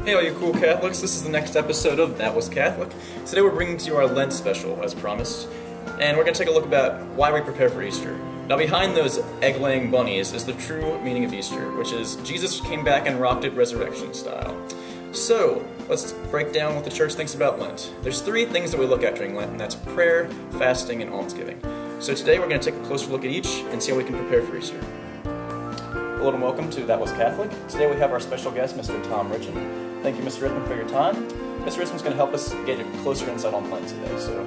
Hey all you cool Catholics, this is the next episode of That Was Catholic. Today we're bringing to you our Lent special, as promised, and we're going to take a look about why we prepare for Easter. Now behind those egg-laying bunnies is the true meaning of Easter, which is Jesus came back and rocked it resurrection style. So, let's break down what the church thinks about Lent. There's three things that we look at during Lent, and that's prayer, fasting, and almsgiving. So today we're going to take a closer look at each and see how we can prepare for Easter. Hello and welcome to That Was Catholic. Today we have our special guest, Mr. Tom Richmond. Thank you, Mr. Richmond, for your time. Mr. Richmond's going to help us get a closer insight on Lent today. So,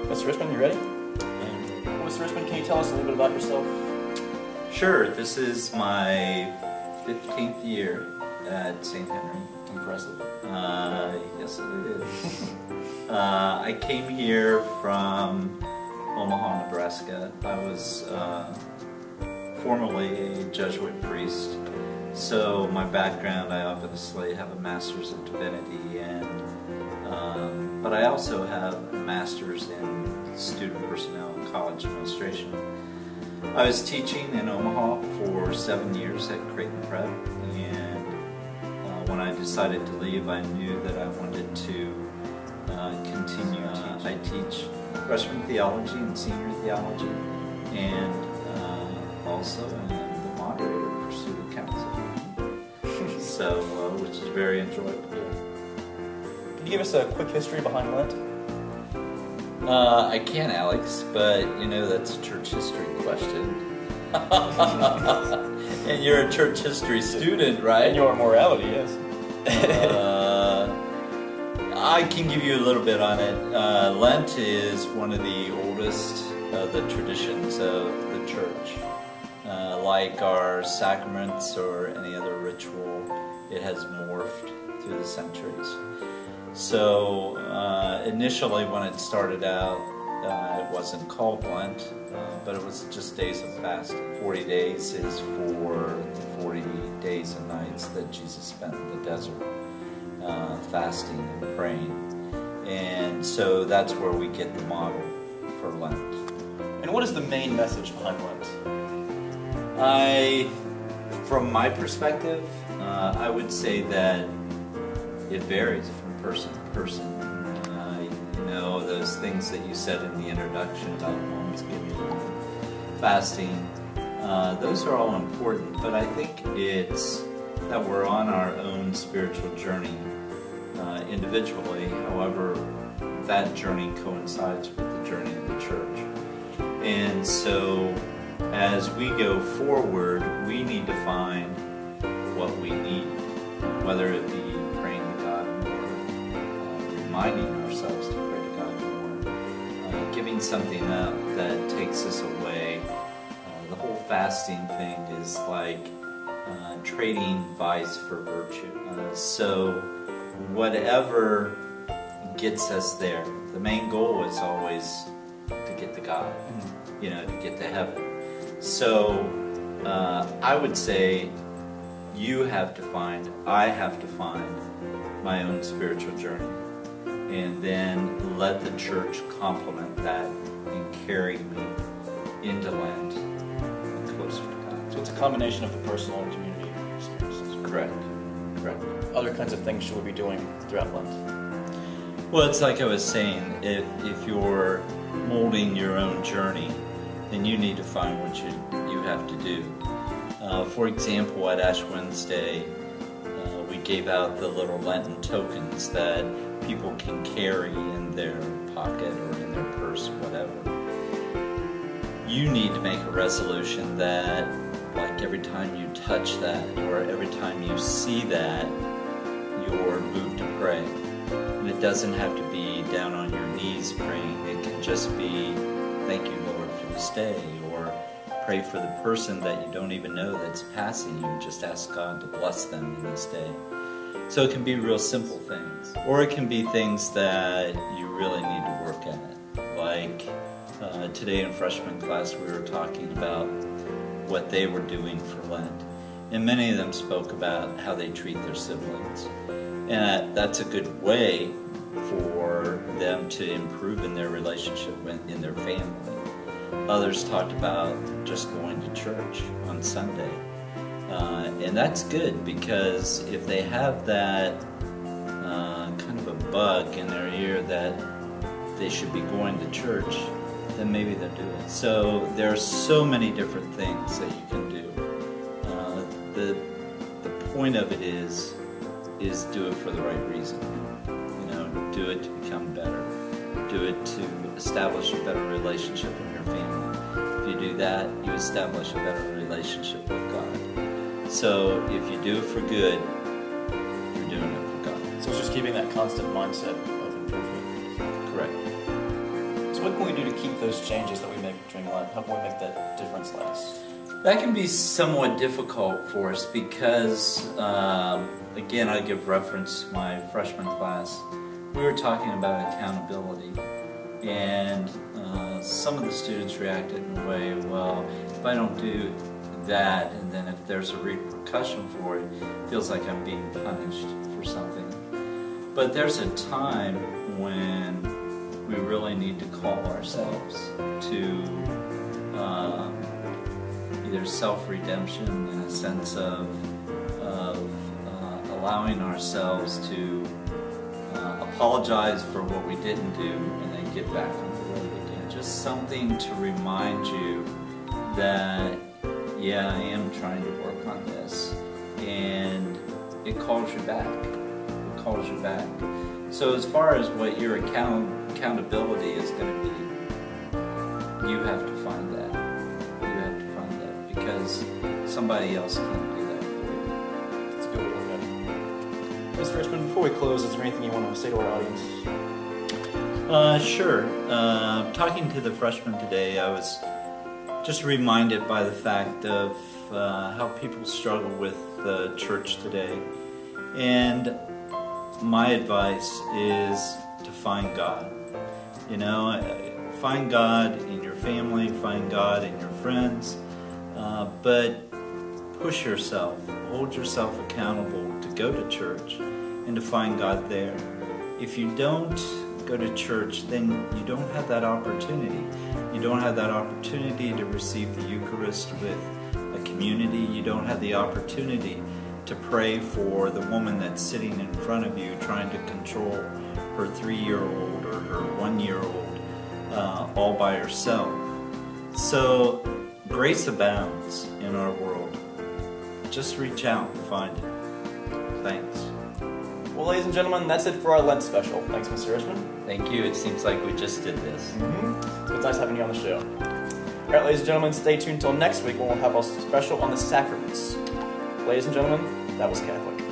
Mr. Richmond, you ready? Mr. Richmond, can you tell us a little bit about yourself? Sure. This is my 15th year at St. Henry. Impressive. Yes, it is. I came here from Omaha, Nebraska. I was formerly a Jesuit priest. So my background, I obviously have a Master's of Divinity, and but I also have a Master's in Student Personnel and College Administration. I was teaching in Omaha for 7 years at Creighton Prep, and when I decided to leave, I knew that I wanted to continue teaching. I teach freshman theology and senior theology, and also I'm the moderator for student council. So, which is very enjoyable. Can you give us a quick history behind Lent? I can, Alex, but you know that's a church history question. And you're a church history student, right? And your morality, yes. I can give you a little bit on it. Lent is one of the oldest of the traditions of the church. Like our sacraments or any other ritual, it has morphed through the centuries. So initially when it started out, it wasn't called Lent, but it was just days of fasting. 40 days is for the 40 days and nights that Jesus spent in the desert, fasting and praying. And so that's where we get the model for Lent. And what is the main message behind Lent? From my perspective, I would say that it varies from person to person. You know, those things that you said in the introduction about almsgiving, fasting, those are all important, but I think it's that we're on our own spiritual journey individually. However, that journey coincides with the journey of the church. And so, as we go forward, we need to find what we need, whether it be praying to God more, reminding ourselves to pray to God more, giving something up that takes us away. The whole fasting thing is like trading vice for virtue. So whatever gets us there, the main goal is always to get to God, you know, to get to heaven. So I would say you have to find, I have to find my own spiritual journey, and then let the church complement that and carry me into Lent and closer to God. So it's a combination of the personal and community experiences. Correct. Correct. Other kinds of things should we be doing throughout Lent? Well, it's like I was saying, if you're molding your own journey, then you need to find what you have to do. For example, at Ash Wednesday, we gave out the little Lenten tokens that people can carry in their pocket or in their purse, whatever. You need to make a resolution that, like, every time you touch that or every time you see that, you're moved to pray. And it doesn't have to be down on your knees praying. It can just be, thank you, Lord, for this day, or pray for the person that you don't even know that's passing you. Just ask God to bless them in this day. So it can be real simple things. Or it can be things that you really need to work at. Like today in freshman class we were talking about what they were doing for Lent. And many of them spoke about how they treat their siblings. And that's a good way for them to improve in their relationship in their family. Others talked about just going to church on Sunday. And that's good, because if they have that bug in their ear that they should be going to church, then maybe they'll do it. So there are so many different things that you can do. The point of it is do it for the right reason. You know, do it to become better. Do it to establish a better relationship in your family. If you do that, you establish a better relationship with God. So if you do it for good, you're doing it for God. So it's just keeping that constant mindset of improvement. Correct. So what can we do to keep those changes that we make during Lent? How can we make that difference last? That can be somewhat difficult for us because, again, I give reference to my freshman class. We were talking about accountability, and some of the students reacted in a way, well, if I don't do that, and then if there's a repercussion for it, it feels like I'm being punished for something. But there's a time when we really need to call ourselves to either self-redemption in a sense of allowing ourselves to apologize for what we didn't do and then get back on the road again. Just something to remind you that, yeah, I am trying to work on this, and it calls you back. It calls you back. So as far as what your accountability is going to be, you have to find that. You have to find that because somebody else can't do that for you. That's a good way to look at it. Mr. Richmond, before we close, is there anything you want to say to our audience? Sure. Talking to the freshmen today, I was just reminded by the fact of how people struggle with the church today. And my advice is to find God. You know, find God in your family, find God in your friends, but push yourself, hold yourself accountable to go to church and to find God there. If you don't go to church, then you don't have that opportunity. You don't have that opportunity to receive the Eucharist with a community. You don't have the opportunity to pray for the woman that's sitting in front of you trying to control her 3-year-old or her 1-year-old all by herself. So grace abounds in our world. Just reach out and find it. Thanks. Well, ladies and gentlemen, that's it for our Lent special. Thanks, Mr. Richmond. Thank you. It seems like we just did this. So it's nice having you on the show. All right, ladies and gentlemen, stay tuned until next week when we'll have a special on the sacraments. Ladies and gentlemen, that was Catholic.